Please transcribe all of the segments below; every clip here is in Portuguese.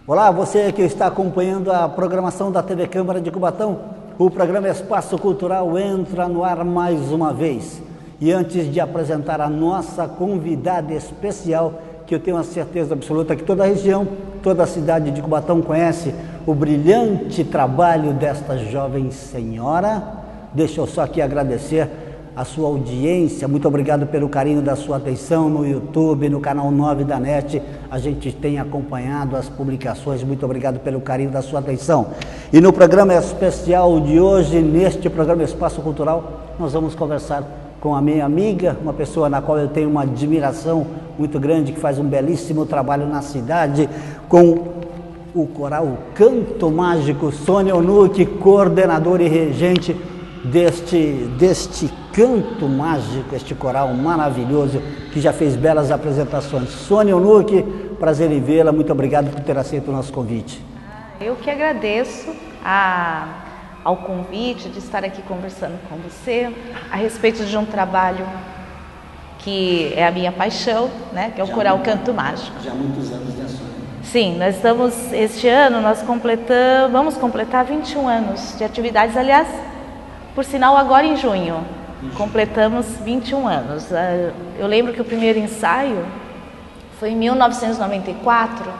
Olá, você que está acompanhando a programação da TV Câmara de Cubatão. O programa Espaço Cultural entra no ar mais uma vez. E antes de apresentar a nossa convidada especial, que eu tenho a certeza absoluta que toda a região, toda a cidade de Cubatão conhece o brilhante trabalho desta jovem senhora, deixa eu só aqui agradecer a sua audiência, muito obrigado pelo carinho da sua atenção no YouTube, no canal 9 da NET, a gente tem acompanhado as publicações, muito obrigado pelo carinho da sua atenção. E no programa especial de hoje, neste programa Espaço Cultural, nós vamos conversar com a minha amiga, uma pessoa na qual eu tenho uma admiração muito grande, que faz um belíssimo trabalho na cidade, com o coral Canto Mágico, Sônia Onucchi, coordenadora e regente deste Canto Mágico, este coral maravilhoso que já fez belas apresentações. Sônia Onucchi, prazer em vê-la, muito obrigado por ter aceito o nosso convite. Eu que agradeço ao convite de estar aqui conversando com você a respeito de um trabalho que é a minha paixão, né, que é o coral Canto Mágico. Já há muitos anos, né, Sônia? Sim, este ano vamos completar 21 anos de atividades, aliás, por sinal, agora em junho, completamos 21 anos. Eu lembro que o primeiro ensaio foi em 1994,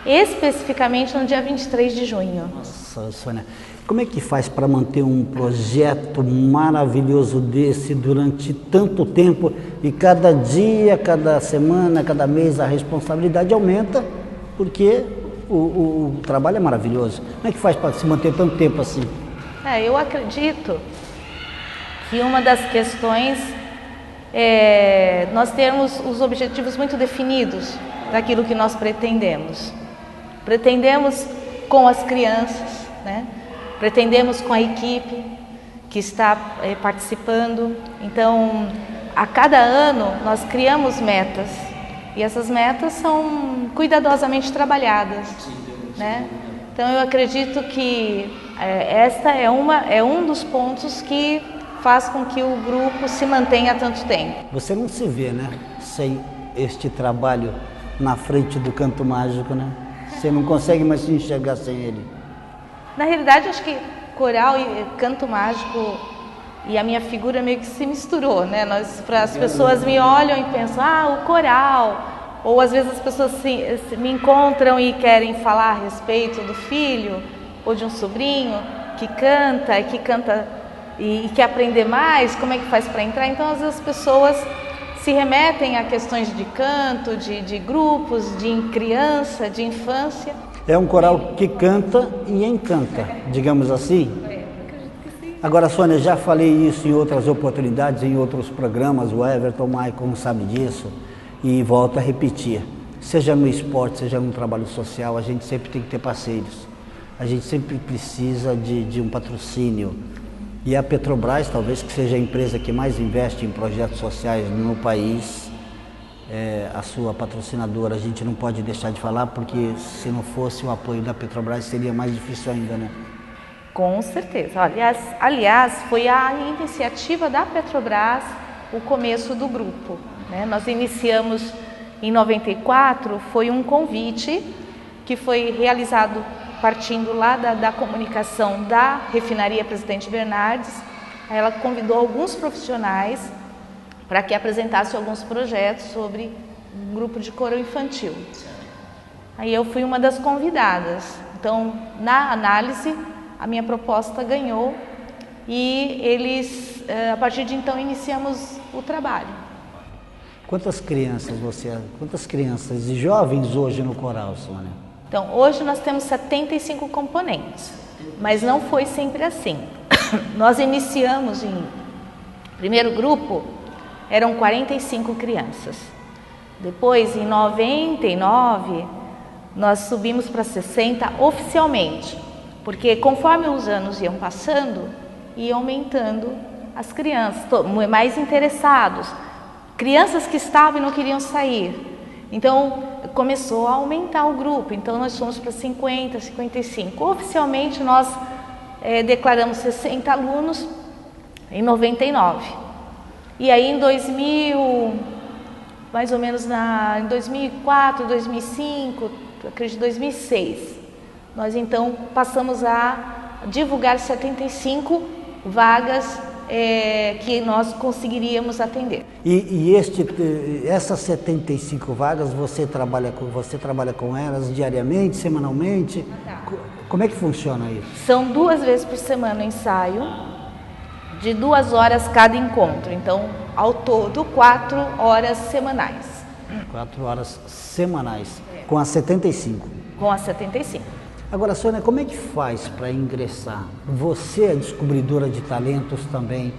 especificamente no dia 23 de junho. Nossa, Sônia, como é que faz para manter um projeto maravilhoso desse durante tanto tempo e cada dia, cada semana, cada mês a responsabilidade aumenta, porque o trabalho é maravilhoso. Como é que faz para se manter tanto tempo assim? Eu acredito que uma das questões é nós termos os objetivos muito definidos daquilo que nós pretendemos. Pretendemos com as crianças, né? Pretendemos com a equipe que está participando. Então, a cada ano nós criamos metas e essas metas são cuidadosamente trabalhadas, né? Então, eu acredito que esta é um dos pontos que faz com que o grupo se mantenha há tanto tempo. Você não se vê, né, sem este trabalho na frente do Canto Mágico, né? Você não consegue mais se enxergar sem ele. Na realidade, acho que coral e Canto Mágico e a minha figura meio que se misturou, né? As pessoas me olham e pensam, o coral. Ou às vezes as pessoas me encontram e querem falar a respeito do filho ou de um sobrinho que canta e quer aprender mais, como é que faz para entrar? Então às vezes as pessoas se remetem a questões de canto, de grupos, de criança, de infância. É um coral que canta e encanta, digamos assim. Agora, Sônia, já falei isso em outras oportunidades, em outros programas, o Everton, o Maicon sabe disso. E volto a repetir, seja no esporte, seja no trabalho social, a gente sempre tem que ter parceiros. A gente sempre precisa de um patrocínio. E a Petrobras, talvez que seja a empresa que mais investe em projetos sociais no país, a sua patrocinadora, a gente não pode deixar de falar, porque se não fosse o apoio da Petrobras seria mais difícil ainda, né? Com certeza. Aliás, foi a iniciativa da Petrobras o começo do grupo. Nós iniciamos em 94, foi um convite que foi realizado partindo lá da comunicação da refinaria Presidente Bernardes. Ela convidou alguns profissionais para que apresentassem alguns projetos sobre um grupo de coro infantil. Aí eu fui uma das convidadas. Então, na análise, a minha proposta ganhou e a partir de então, iniciamos o trabalho. Quantas crianças e jovens hoje no coral, Sônia? Então, hoje nós temos 75 componentes, mas não foi sempre assim. Nós iniciamos primeiro grupo, eram 45 crianças. Depois, em 99, nós subimos para 60 oficialmente, porque conforme os anos iam passando, ia aumentando as crianças, mais interessados. Crianças que estavam e não queriam sair. Então, começou a aumentar o grupo. Então, nós fomos para 50, 55. Oficialmente, nós declaramos 60 alunos em 99. E aí, em 2000, mais ou menos em 2004, 2005, acredito, 2006. Nós então passamos a divulgar 75 vagas que nós conseguiríamos atender. E essas 75 vagas, você trabalha com elas diariamente, semanalmente? Como é que funciona isso? São 2 vezes por semana o ensaio, de 2 horas cada encontro. Então, ao todo, 4 horas semanais. 4 horas semanais, com as 75? Com as 75. Agora, Sônia, como é que faz para ingressar? Você é descobridora de talentos também.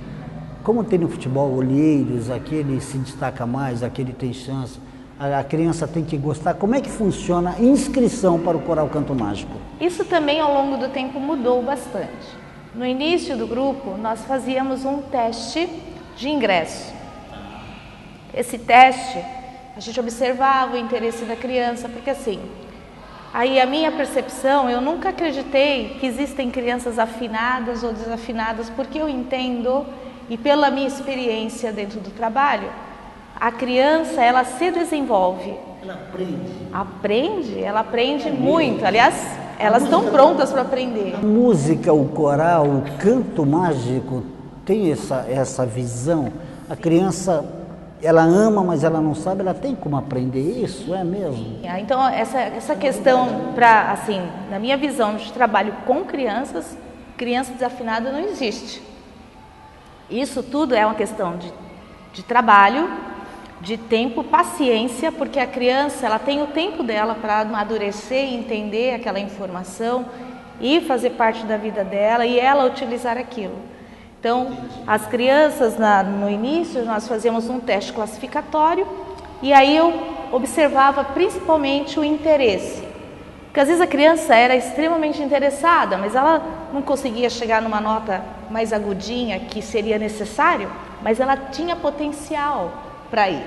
Como tem no futebol, olheiros, aquele se destaca mais, aquele tem chance, a criança tem que gostar. Como é que funciona a inscrição para o Coral Canto Mágico? Isso também ao longo do tempo mudou bastante. No início do grupo, nós fazíamos um teste de ingresso. Esse teste, a gente observava o interesse da criança, porque assim, aí a minha percepção, eu nunca acreditei que existem crianças afinadas ou desafinadas, porque eu entendo, e pela minha experiência dentro do trabalho, a criança, ela se desenvolve. Ela aprende. Aprende, ela aprende muito. Aliás, elas estão prontas para aprender. A música, o coral, o canto mágico tem essa visão. A criança, ela ama, mas ela não sabe, ela tem como aprender isso, é mesmo? Então, essa questão, para assim, na minha visão de trabalho com criança desafinada não existe. Isso tudo é uma questão de trabalho, de tempo, paciência, porque a criança, ela tem o tempo dela para amadurecer e entender aquela informação e fazer parte da vida dela e ela utilizar aquilo. Então, as crianças, no início, nós fazíamos um teste classificatório e aí eu observava principalmente o interesse. Porque às vezes a criança era extremamente interessada, mas ela não conseguia chegar numa nota mais agudinha que seria necessário, mas ela tinha potencial para ir.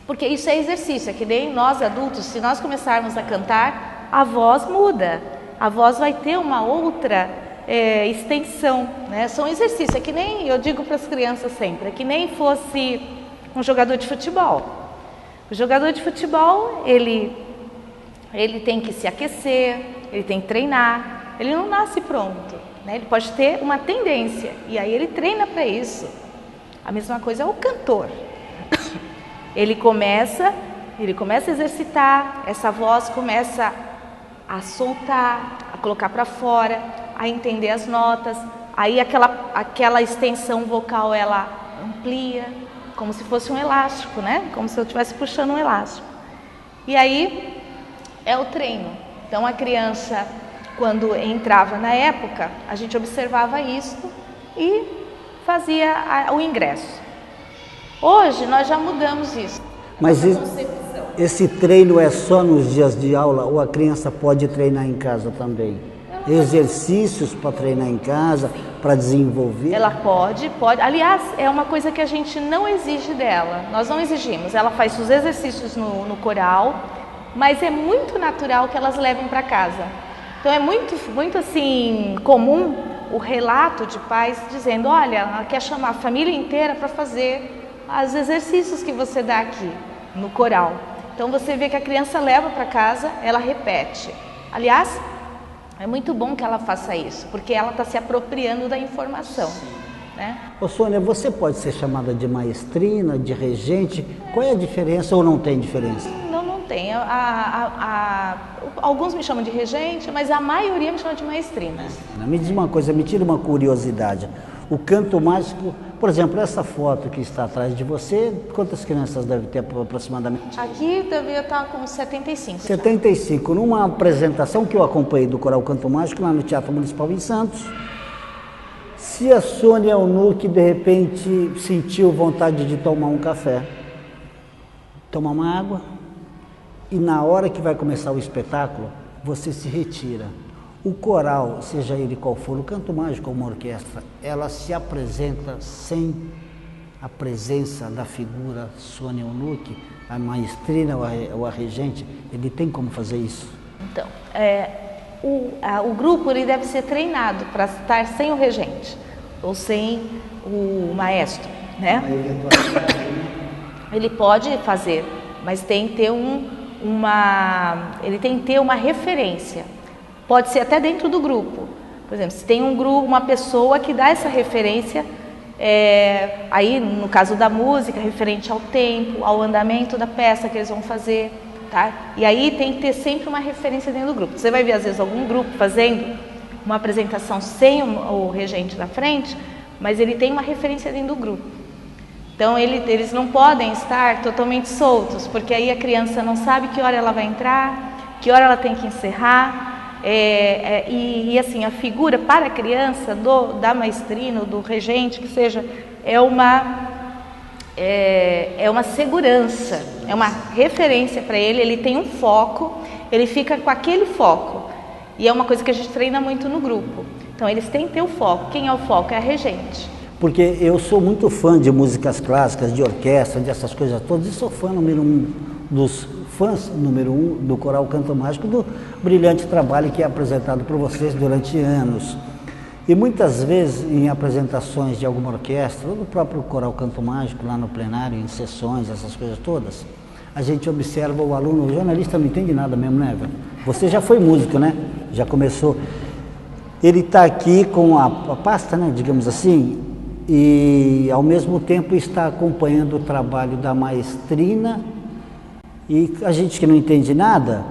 Porque isso é exercício, é que nem nós adultos, se nós começarmos a cantar, a voz muda, a voz vai ter uma outra extensão, né? São exercícios, é que nem eu digo para as crianças sempre, é que nem fosse um jogador de futebol. O jogador de futebol, ele tem que se aquecer, ele tem que treinar, ele não nasce pronto, né? Ele pode ter uma tendência e aí ele treina para isso. A mesma coisa é o cantor. Ele começa a exercitar, essa voz começa a soltar, a colocar para fora, a entender as notas, aí aquela extensão vocal ela amplia, como se fosse um elástico, né? Como se eu estivesse puxando um elástico. E aí é o treino. Então a criança, quando entrava na época, a gente observava isso e fazia o ingresso. Hoje nós já mudamos isso. Mas esse treino é só nos dias de aula ou a criança pode treinar em casa também? Exercícios para treinar em casa, para desenvolver? Ela pode. Aliás, é uma coisa que a gente não exige dela. Nós não exigimos. Ela faz os exercícios no coral, mas é muito natural que elas levem para casa. Então é muito assim comum o relato de pais dizendo, olha, ela quer chamar a família inteira para fazer os exercícios que você dá aqui no coral. Então você vê que a criança leva para casa, ela repete. Aliás, é muito bom que ela faça isso, porque ela está se apropriando da informação, né? Ô Sônia, você pode ser chamada de maestrina, de regente, qual é a diferença ou não tem diferença? Não tem. Alguns me chamam de regente, mas a maioria me chama de maestrina. Me diz uma coisa, me tira uma curiosidade. O canto mágico, por exemplo, essa foto que está atrás de você, quantas crianças deve ter aproximadamente? Aqui devia estar com 75. 75. Numa apresentação que eu acompanhei do Coral Canto Mágico lá no Teatro Municipal em Santos, se a Sônia Eunuch de repente sentiu vontade de tomar um café, tomar uma água, e na hora que vai começar o espetáculo, você se retira. O coral, seja ele qual for, o canto mágico ou uma orquestra, ela se apresenta sem a presença da figura Sônia Eunuch, a maestrina ou a regente. Ele tem como fazer isso? Então, o grupo ele deve ser treinado para estar sem o regente ou sem o maestro, né? Ele pode fazer, mas tem que ter ele tem que ter uma referência. Pode ser até dentro do grupo. Por exemplo, se tem um grupo, uma pessoa que dá essa referência, aí no caso da música, referente ao tempo, ao andamento da peça que eles vão fazer, tá? E aí tem que ter sempre uma referência dentro do grupo. Você vai ver às vezes algum grupo fazendo uma apresentação sem o regente na frente, mas ele tem uma referência dentro do grupo. Então eles não podem estar totalmente soltos, porque aí a criança não sabe que hora ela vai entrar, que hora ela tem que encerrar. E assim, a figura para a criança da maestrina, do regente, que seja, é uma segurança, é uma referência para ele, ele tem um foco, ele fica com aquele foco. E é uma coisa que a gente treina muito no grupo. Então eles têm que ter o foco. Quem é o foco? É a regente. Porque eu sou muito fã de músicas clássicas, de orquestra, dessas coisas todas, e sou fã número um do Coral Canto Mágico, do brilhante trabalho que é apresentado por vocês durante anos. E muitas vezes em apresentações de alguma orquestra, ou do próprio Coral Canto Mágico, lá no plenário, em sessões, essas coisas todas, a gente observa o aluno, o jornalista não entende nada mesmo, né, velho? Você já foi músico, né? Já começou. Ele está aqui com a pasta, né, digamos assim, e ao mesmo tempo está acompanhando o trabalho da maestrina, e a gente que não entende nada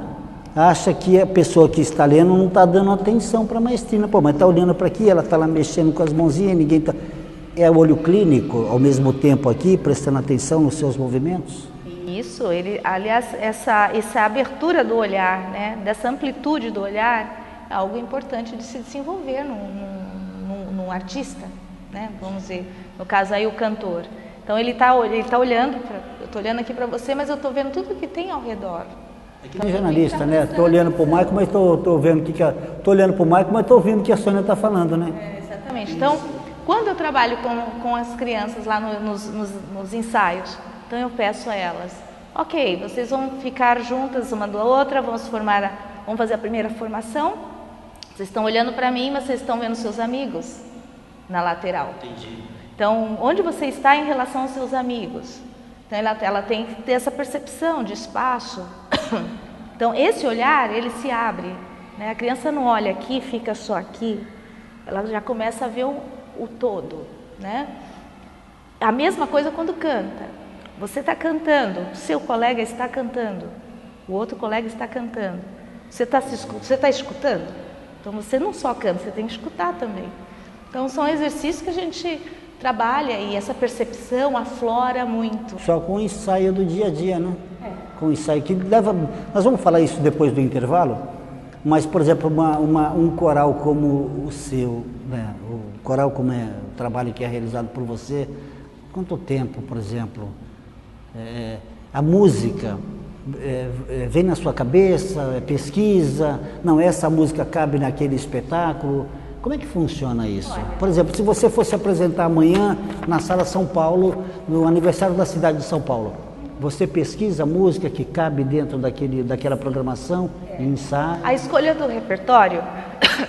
acha que a pessoa que está lendo não está dando atenção para a maestrina. Pô, mas está olhando para aqui, ela está lá mexendo com as mãozinhas, ninguém está... É o olho clínico ao mesmo tempo aqui, prestando atenção nos seus movimentos? Isso, aliás, essa abertura do olhar, né, dessa amplitude do olhar, é algo importante de se desenvolver num artista, né, vamos dizer, no caso aí o cantor. Então ele tá olhando, eu estou olhando aqui para você, mas eu estou vendo tudo que tem ao redor. É que nem jornalista, né? Estou olhando para o Maico, mas estou vendo estou olhando para o Maico, mas estou ouvindo o que a Sônia está falando, né? Exatamente. Então, quando eu trabalho com as crianças lá nos ensaios, então eu peço a elas, ok, vocês vão ficar juntas uma da outra, vamos fazer a primeira formação. Vocês estão olhando para mim, mas vocês estão vendo seus amigos na lateral. Entendi. Então, onde você está em relação aos seus amigos? Então, ela tem que ter essa percepção de espaço. Então, esse olhar, ele se abre, né? A criança não olha aqui, fica só aqui. Ela já começa a ver o todo, né? A mesma coisa quando canta. Você está cantando, seu colega está cantando, o outro colega está cantando. Você está escutando? Então, você não só canta, você tem que escutar também. Então, são exercícios que a gente trabalha e essa percepção aflora muito. Só com o ensaio do dia a dia, né? Com o ensaio que leva... Nós vamos falar isso depois do intervalo, mas, por exemplo, um coral como o seu, né? O coral como é o trabalho que é realizado por você, quanto tempo, por exemplo, a música vem na sua cabeça, pesquisa, não, essa música cabe naquele espetáculo... Como é que funciona isso? Por exemplo, se você fosse apresentar amanhã na Sala São Paulo, no aniversário da cidade de São Paulo, você pesquisa a música que cabe dentro daquela programação e ensaia? A escolha do repertório,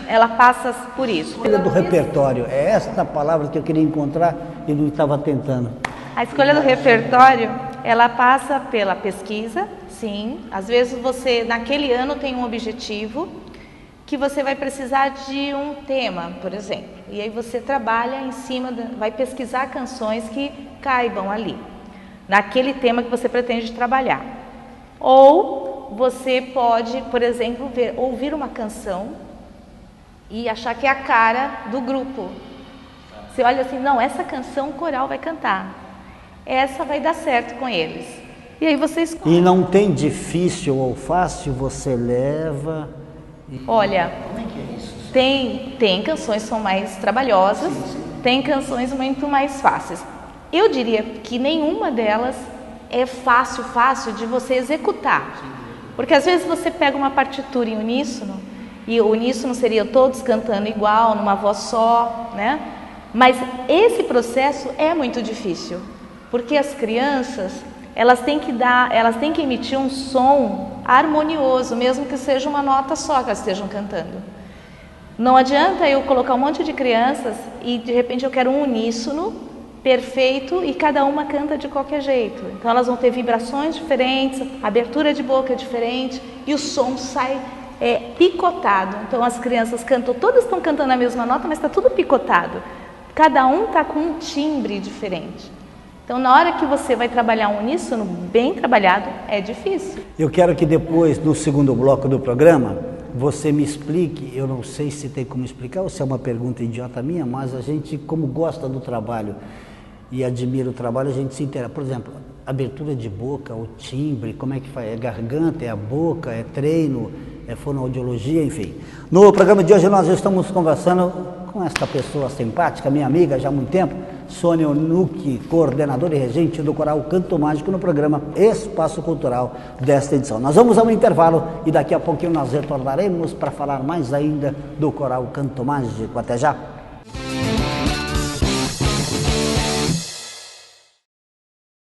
ela passa por isso. A escolha do repertório, é esta palavra que eu queria encontrar e não estava tentando. A escolha do repertório, ela passa pela pesquisa, sim. Às vezes você, naquele ano, tem um objetivo, que você vai precisar de um tema, por exemplo, e aí você trabalha em cima, vai pesquisar canções que caibam ali, naquele tema que você pretende trabalhar. Ou você pode, por exemplo, ouvir uma canção e achar que é a cara do grupo. Você olha assim, não, essa canção o coral vai cantar, essa vai dar certo com eles. E aí você escolhe. E não tem difícil ou fácil, você leva... Olha, como é que é isso? Tem canções que são mais trabalhosas, tem canções muito mais fáceis. Eu diria que nenhuma delas é fácil de você executar. Porque às vezes você pega uma partitura em uníssono, e o uníssono seria todos cantando igual, numa voz só, né? Mas esse processo é muito difícil, porque as crianças... Elas têm que emitir um som harmonioso, mesmo que seja uma nota só que elas estejam cantando. Não adianta eu colocar um monte de crianças e de repente eu quero um uníssono perfeito e cada uma canta de qualquer jeito. Então elas vão ter vibrações diferentes, abertura de boca diferente e o som sai picotado. Então as crianças cantam, todas estão cantando a mesma nota, mas está tudo picotado. Cada um está com um timbre diferente. Então na hora que você vai trabalhar um uníssono bem trabalhado, é difícil. Eu quero que depois, no segundo bloco do programa, você me explique, eu não sei se tem como explicar ou se é uma pergunta idiota minha, mas a gente, como gosta do trabalho e admira o trabalho, a gente se interessa. Por exemplo, abertura de boca, o timbre, como é que faz? É garganta, é a boca, é treino, é fonoaudiologia, enfim. No programa de hoje nós estamos conversando com esta pessoa simpática, minha amiga já há muito tempo, Sônia Onucchi, coordenadora e regente do Coral Canto Mágico no programa Espaço Cultural desta edição. Nós vamos a um intervalo e daqui a pouquinho nós retornaremos para falar mais ainda do Coral Canto Mágico. Até já!